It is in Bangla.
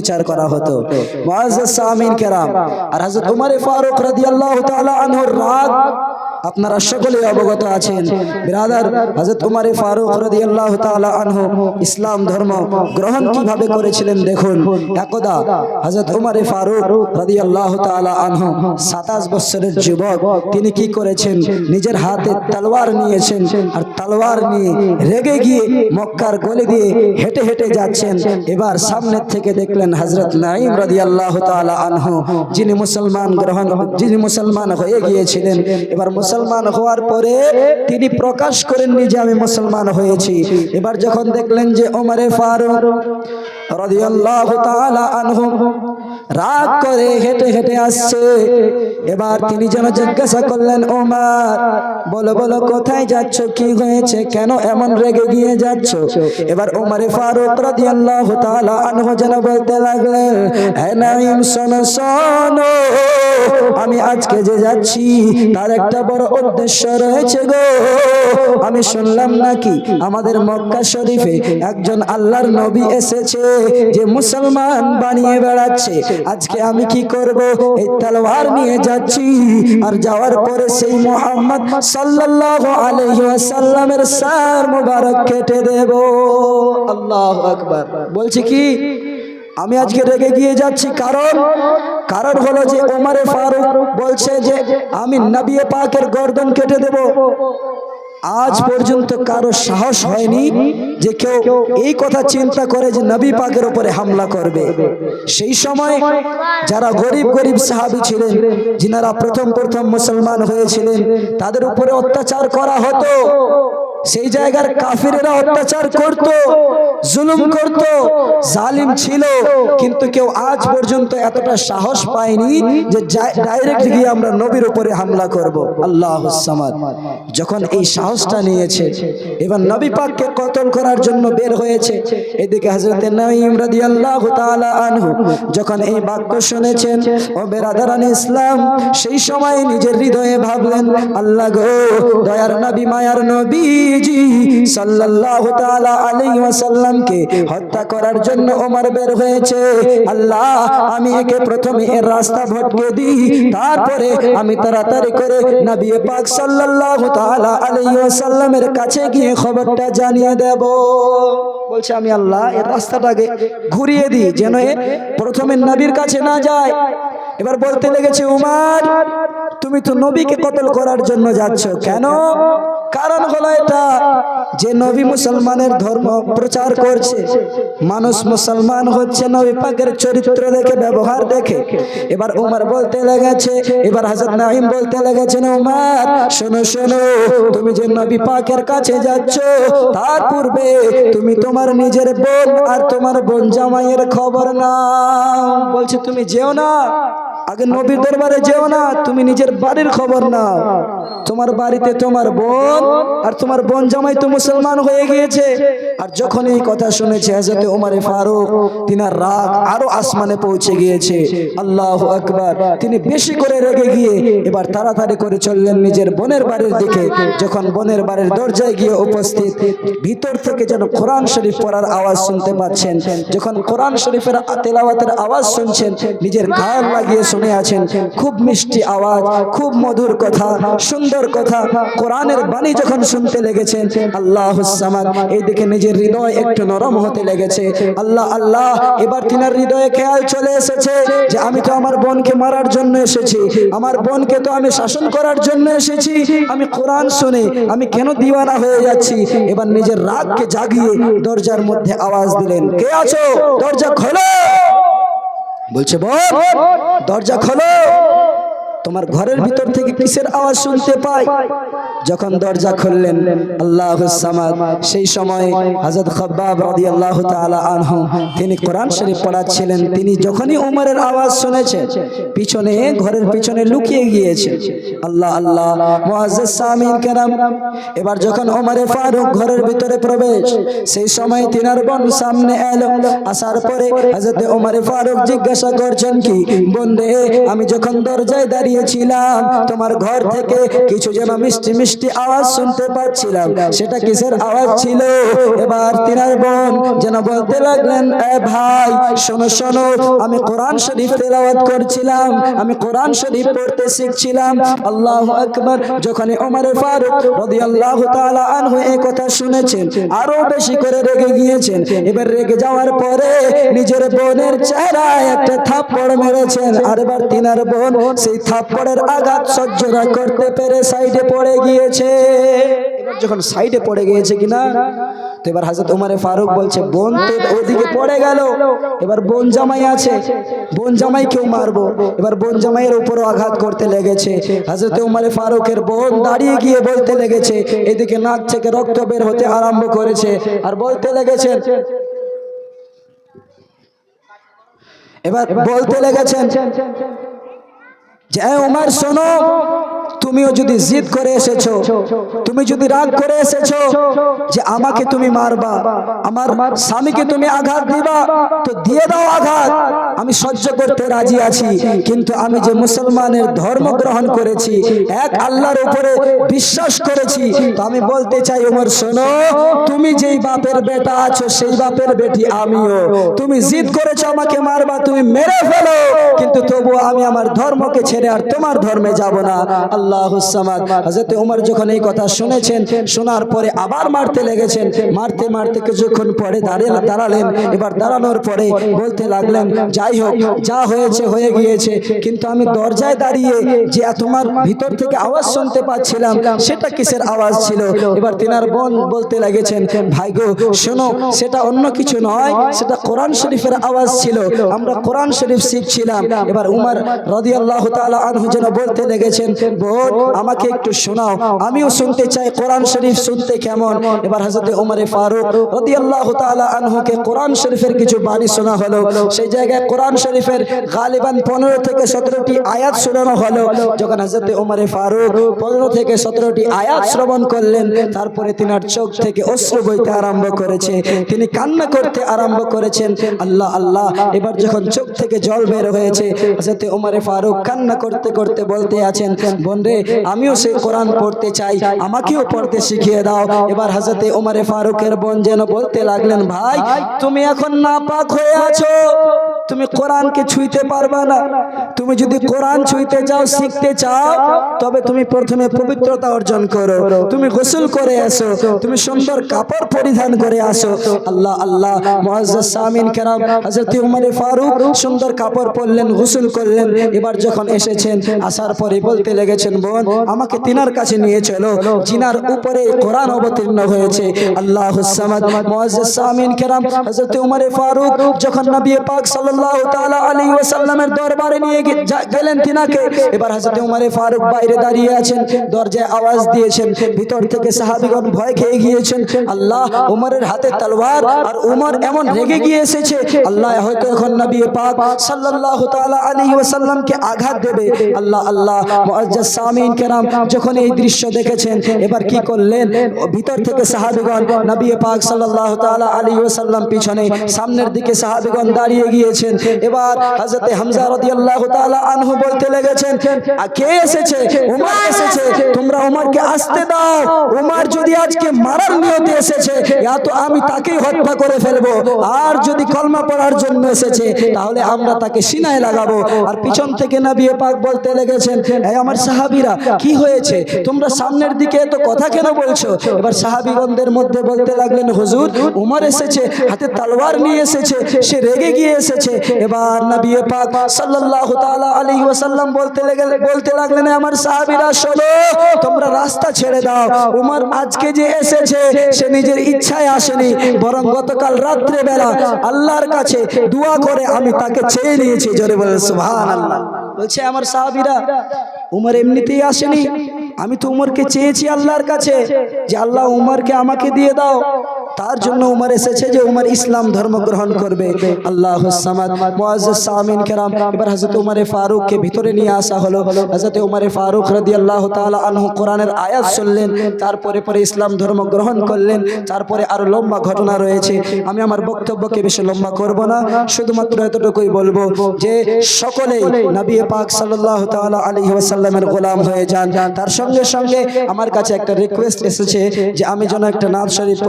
প্রচার করা হতো। মুআজ্জাজ সামিন কেরাম, আর হযরত ওমর ফারুক রাদিয়াল্লাহু তাআলা আনহুর রাগ আপনারা সকলে অবগত আছেন। ব্রাদার, হযরত ওমর ফারুক রাদিয়াল্লাহু তাআলা আনহু ইসলাম ধর্ম গ্রহণ কিভাবে করেছিলেন দেখুন। একদা হযরত ওমর ফারুক রাদিয়াল্লাহু তাআলা আনহু 27 বছরের যুবক, তিনি কি করেছেন, নিজের হাতে তলোয়ার নিয়েছেন, আর তলোয়ার নিয়ে রেগে গিয়ে মক্কার গলি দিয়ে হেঁটে হেঁটে যাচ্ছেন। এবার সামনে থেকে দেখলেন হযরত নাঈম রাদিয়াল্লাহু তাআলা আনহু, যিনি মুসলমান হয়ে গিয়েছিলেন। এবার মুসলমান হওয়ার পরে তিনি প্রকাশ করেননি যে আমি মুসলমান হয়েছি। এবার যখন দেখলেন যে ওমর ফারুক রাদিয়াল্লাহু তাআলা আনহু রাগ করে হেঁটে হেঁটে আসছে, এবার তিনি যেন জিজ্ঞাসা করলেন, ওমর বলো বলো কোথায় যাচ্ছ, কি হয়েছে, কেন এমন রেগে গিয়ে যাচ্ছ? এবার ওমর ফারুক রাদিয়াল্লাহু তাআলা আনহু যেন বলতে লাগলেন, হে নাঈম শোনো শোনো, আমি আজকে যে যাচ্ছি তার একটা বড় উদ্দেশ্য রয়েছে গো। আমি শুনলাম নাকি আমাদের মক্কা শরীফে একজন আল্লাহর নবী এসেছে যে মুসলমান বানিয়ে বেড়াচ্ছে। আজকে আমি কি করব, এই তলোয়ার নিয়ে যাচ্ছি, আর যাওয়ার পরে সেই মুহাম্মদ সাল্লাল্লাহু আলাইহি ওয়াসাল্লামের সর মুবারক কেটে দেব। আল্লাহু আকবার। বলছি কি আমি আজকে রেগে গিয়ে যাচ্ছি, কারণ হলো যে ওমর ফারুক বলছে যে আমি নবী পাকের গর্দন কেটে দেব। আজ পর্যন্ত কারো সাহস হয়নি যে কেউ এই কথা চিন্তা করে যে নবী পাকের উপরে হামলা করবে। সেই সময় যারা গরিব সাহাবী ছিলেন, যিনারা প্রথম মুসলমান হয়েছিলেন, তাদের উপরে অত্যাচার করা হতো। সেই জায়গার কাফিরেরা অত্যাচার করত, জুলুম করত, জালিম ছিল, কিন্তু কেউ আজ পর্যন্ত এতটা সাহস পায়নি যে ডাইরেক্ট গিয়ে আমরা নবীর উপরে হামলা করব। আল্লাহুস সামাদ। যখন এই সাহসটা নিয়েছে, এবার নবী পাককে কতল করার জন্য বের হয়েছে। এদিকে হযরত নাঈম রাদিয়াল্লাহু তাআলা আনহু যখন এই বাক্য শুনেছেন, ও বেরাদারান ইসলাম, সেই সময় নিজের হৃদয়ে ভাবলেন, আল্লাহ গো, দয়ার নবী মায়ার নবী সাল্লাল্লাহু তাআলা আলাইহি ওয়াসাল্লামকে হত্যা করার জন্য ওমর বের হয়েছে। আল্লাহ, আমি একে প্রথমে এর রাস্তা ভটকে দিই, তারপরে আমি তাড়াতাড়ি করে নবী পাক সাল্লাল্লাহু তাআলা আলাইহি ওয়াসাল্লামের কাছে গিয়ে খবরটা জানিয়ে দেব। বলছে আমি আল্লাহ এর রাস্তাটাকে ঘুরিয়ে দিই যেন এ প্রথমে নবীর কাছে না যায়। এবার বলতে লেগেছে, উমর তুমি তো নবীকে কতল করার জন্য যাচ্ছ কেন? কারণ হলো এটা যে নবী মুসলমানের ধর্ম প্রচার করছে, মানুষ মুসলমান হচ্ছে নবী পাকের চরিত্র দেখে, ব্যবহার দেখে। এবার উমর বলতে লেগেছে, এবার হযরত নাঈম বলতে লেগেছেন, উমর শোনো শোনো, তুমি যে নবী পাকের কাছে যাচ্ছ তার পূর্বে তুমি তোমার নিজের বোন আর তোমার বোন জামাইয়ের খবর নাও। বলছে তুমি যেও না, আগে নবীর দরবারে যেও না, তুমি নিজের বাড়ির খবর নাও। তোমার বাড়িতে তোমার বোন আর তোমার বোন জামাই তো মুসলমান হয়ে গিয়েছে। আর যখন এই কথা শুনেছে হযরত ওমর ফারুক, তিনার রাগ আরো আসমানে পৌঁছে গিয়েছে। আল্লাহু আকবার। তিনি বেশি করে রেগে গিয়ে এবার তাড়াতাড়ি করে চললেন নিজের বোনের বাড়ির দিকে। যখন বোনের বাড়ির দরজায় গিয়ে উপস্থিত, ভিতর থেকে যেন কোরআন শরীফ পড়ার আওয়াজ শুনতে পাচ্ছেন। যখন কোরআন শরীফের তেলাওয়াতের আওয়াজ শুনছেন, নিজের কান লাগিয়ে শুনে আছেন। খুব মিষ্টি আওয়াজ, খুব মধুর কথা, সুন্দর কথা, কোরআনের বাণী যখন শুনতে লেগেছেন, আল্লাহুস সামাদ, এই দিকে নিজের হৃদয় একটু নরম হতে লেগেছে। আল্লাহ আল্লাহ, এবার তিনার হৃদয়ে খেয়াল চলে এসেছে যে আমি তো আমার বোনকে মারার জন্য এসেছি, আমার বোনকে তো আমি শাসন করার জন্য এসেছি, আমি কোরআন শুনে আমি কেন দিওয়ানা হয়ে যাচ্ছি? এবার নিজের রাগকে জাগিয়ে দরজার মধ্যে আওয়াজ দিলেন, কে আছো? দরজা খোলো। বলছে বোন, দরজা খোলো। তোমার ঘরের ভিতর থেকে কিসের আওয়াজ শুনতে পাই? যখন দরজা খুললেন, আল্লাহুস সামাদ, সেই সময় হযরত খাব্বাব রাদিয়াল্লাহু তাআলা আনহু তিনি কোরআন শরীফ পড়াচ্ছিলেন। তিনি যখনই ওমরের আওয়াজ শুনেছেন, পিছনে ঘরের পিছনে লুকিয়ে গিয়েছেন। আল্লাহ আল্লাহ, মুআজ্জাজ সামিন কেরাম, এবার যখন ওমর ফারুক ঘরের ভিতরে প্রবেশ, সেই সময় তিনার বোন সামনে এলো। আসার পরে হযরত ওমর ফারুক জিজ্ঞাসা করছেন, কি বোন রে, আমি যখন দরজায় দাঁড়িয়েছিলাম তোমার ঘর থেকে কিছু যেন মিষ্টি মিষ্টি মিষ্টি আওয়াজ শুনতে পাচ্ছিলাম, সেটা কিসের আওয়াজ ছিল? এবার তিনার বোন যেন বলতে লাগলেন, এ ভাই শোনো শোনো, আমি কোরআন শরীফ তেলাওয়াত করছিলাম, আমি কোরআন শরীফ পড়তে শিখছিলাম। আল্লাহু আকবার। যখন ওমর ফারুক রাদিয়াল্লাহু তাআলা আনহু এই কথা শুনেছেন, আরো বেশি করে রেগে গিয়েছেন। এবার রেগে যাওয়ার পরে নিজের বোনের চেহারায় একটা থাপ্পড় মেরেছেন। আর এবার তিনার বোন সেই থাপ্পড়ের আঘাত সহ্য না করতে পেরে সাইডে পড়ে গিয়েছে। এবার যখন সাইডে পড়ে গিয়েছে কিনা, তো এবার হযরত ওমর ফারুক বলছে, বোন তো ওদিকে পড়ে গেল, এবার বোন জামাই আছে, বোন জামাই কেউ মারবো। এবার বোন জামাইয়ের উপরও আঘাত করতে লেগেছে। হযরত ওমর ফারুকের বোন দাঁড়িয়ে গিয়ে বলতে লেগেছে, এদিকে নাক থেকে রক্ত বের হতে আরম্ভ করেছে, আর বলতে লেগেছেন, এবার বলতে লেগেছেন যে ওমর শোনো, তুমিও যদি জিদ করে এসেছো, তুমি যদি রাগ করে এসেছো যে আমাকে তুমি মারবা, আমার স্বামীকে তুমি আঘাত দিবা, তো দিয়ে দাও আঘাত, আমি সহ্য করতে রাজি আছি। কিন্তু আমি যে মুসলমানের ধর্ম গ্রহণ করেছি, এক আল্লাহর উপরে বিশ্বাস করেছি, তো আমি বলতে চাই ওমর শোনো, তুমি যেই বাপের বেটা আছো সেই বাপের বেটি আমিও। তুমি জিদ করেছো আমাকে মারবা, তুমি মেরে ফেলো, কিন্তু তবুও আমি আমার ধর্মকে ছেড়ে আর তোমার ধর্মে যাব না। আল্লাহুস সামাদ। হযরত ওমর যখন এই কথা শুনেছেন, শোনার পরে আবার মারতে লেগেছেন। মারতে মারতে কিছুক্ষণ পরে দাঁড়ালেন। এবার দাঁড়ানোর পরে বলতে লাগলেন, যাই হোক, যা হয়েছে হয়ে গিয়েছে, কিন্তু আমি দরজায় দাঁড়িয়ে যে তোমার ভিতর থেকে আওয়াজ শুনতে পাচ্ছিলাম, সেটা কিসের আওয়াজ ছিল? এবার তিনার বোন বলতে লেগেছেন, ভাই গো শোনো, সেটা অন্য কিছু নয়, সেটা কোরআন শরীফের আওয়াজ ছিল, আমরা কোরআন শরীফ শিখছিলাম। এবার উমর রাদিয়াল্লাহু তাআলা আনহু যেন বলতে লেগেছেন, বোন আমাকে একটু শোনাও, আমিও শুনতে চাই কোরআন শরীফ শুনতে কেমন। এবার হযরত ওমর ফারুক রাদিয়াল্লাহু তাআলা আনহুকে কোরআন শরীফের কিছু বাণী শোনা হলো। সেই জায়গায় কোরআন শরীফের গালিবান 15 থেকে 17টি আয়াত শোনানো হলো। যখন হযরত ওমর ফারুক 15 থেকে 17টি আয়াত শ্রবণ করলেন, তারপরে তিনার চোখ থেকে অশ্রু বইতে আরম্ভ করেছে, তিনি কান্না করতে আরম্ভ করেছেন। আল্লাহ আল্লাহ। এবার যখন চোখ থেকে জল বের হয়েছে, হযরত ওমর ফারুক কান্না করতে করতে বলতে আছেন, বোন রে, আমিও সেই কোরআন পড়তে চাই, আমাকেও পড়তে শিখিয়ে দাও। এবার হযরত ওমর ফারুকের বোন যেন বলতে লাগলেন, ভাই তুমি এখন নাপাক হয়ে আছো, তুমি কোরআনকে ছুঁইতে পারবে না। তুমি যদি কোরআন ছুঁইতে চাও, শিখতে চাও, তবে তুমি প্রথমে পবিত্রতা অর্জন করো, তুমি গোসল করে আসো, তুমি সুন্দর কাপড় পরিধান করে আসো। আল্লাহ আল্লাহ। মুআজ্জাজ সামিন কেরাম, হযরত ওমর ফারুক সুন্দর কাপড় পরলেন, গোসল করলেন। এবার যখন এসেছেন, আসার পরে বলতে লেগেছেন, বোন আমাকে তিনার কাছে নিয়ে চলো, জিনার উপরে কোরআন অবতীর্ণ হয়েছে। আল্লাহুস সামাদ। মুআজ্জাজ সামিন কেরাম, হযরত ওমর ফারুক যখন নবী পাক সাল্লাল্লাহু তাআলা আলাইহি ওয়াসাল্লামের দরবারে নিয়ে গেলেন তিনাকে, এবার হযরত ওমর ফারুক বাইরে দাঁড়িয়ে আছেন, দরজায় আওয়াজ দিয়েছেন, ভিতর থেকে সাহাবীগণ ভয় খেয়ে গিয়েছেন। আল্লাহ, ওমরের হাতে তলোয়ার, আর ওমর এমন রেগে গিয়ে এসেছে, আল্লাহ হয়তো এখন নবী পাক সাল্লাল্লাহু তাআলা আলাইহি ওয়াসাল্লামকে আঘাত দেবে। আল্লাহ আল্লাহ। মুআজ্জাজ সামিন কেরাম যখন এই দৃশ্য দেখেছেন, এবার কি করলেন, ভিতর থেকে সাহাবীগণ, নবী পাক সাল্লাল্লাহু তাআলা আলাইহি ওয়াসাল্লাম পিছনে, সামনের দিকে সাহাবীগণ দাঁড়িয়ে গিয়েছেন। এবার হযরত হামজা রাদিয়াল্লাহু তাআলা আনহু বলতে লেগেছেন, কে এসেছে? ওমর এসেছে, তোমরা ওমরকে আসতে দাও, ওমর যদি আজকে মারার নিয়তে এসেছে, ইয়া তো আমি তাকেই হত্যা করে ফেলবো, আর যদি কলমা পড়ার জন্য এসেছে, তাহলে আমরা তাকে সিনায় লাগাবো। আর পিছন থেকে নবী পাক বলতে লেগেছেন, এই আমার সাহাবীরা, কি হয়েছে, তোমরা সামনের দিকে এত কথা কেন বলছো? এবার সাহাবীগণদের মধ্যে বলতে লাগলেন, হুজুর ওমর এসেছে, হাতে তলোয়ার নিয়ে এসেছে, সে রেগে গিয়ে এসেছে। এবার নবী পাক সাল্লাল্লাহু তাআলা আলাইহি ওয়াসাল্লাম বলতে লাগলেন, আমার সাহাবীরা শোনো, তোমরা রাস্তা ছেড়ে দাও, ওমর আজকে যে এসেছে, সে নিজের ইচ্ছায় আসেনি, বরং গতকাল রাত্রে বেলা আল্লাহর কাছে দোয়া করে আমি তাকে চেয়ে নিয়েছি। জোরে বলেন সুবহানাল্লাহ। বলছে আমার সাহাবীরা, ওমর এমনিতেই আসেনি, আমি তো উমরকে চেয়েছি আল্লাহর কাছে যে আল্লাহ উমরকে আমাকে দিয়ে দাও। তার জন্য উমর এসেছে যে উমর ইসলাম ধর্ম গ্রহণ করবে। আল্লাহুস সামাদ। মুআজ্জাজ সামিন কেরাম, এবার হযরত উমর ফারুককে ভিতরে নিয়ে আসা হলো। হযরত উমর ফারুক রাদিয়াল্লাহু তাআলা আনহু কোরআনের আয়াত শুনলেন, তারপরে ইসলাম ধর্ম গ্রহণ করলেন। তারপরে আরো লম্বা ঘটনা রয়েছে, আমি আমার বক্তব্যকে বেশি লম্বা করব না, শুধুমাত্র এতটুকুই বলবো যে সকলেই নবী পাক সাল্লাল্লাহু তাআলা আলাইহি ওয়াসাল্লামের গোলাম হয়ে যান। তার সঙ্গে সঙ্গে আমার কাছে একটা রিকোয়েস্ট এসেছে যে আমি যেন একটা নাত শরীফ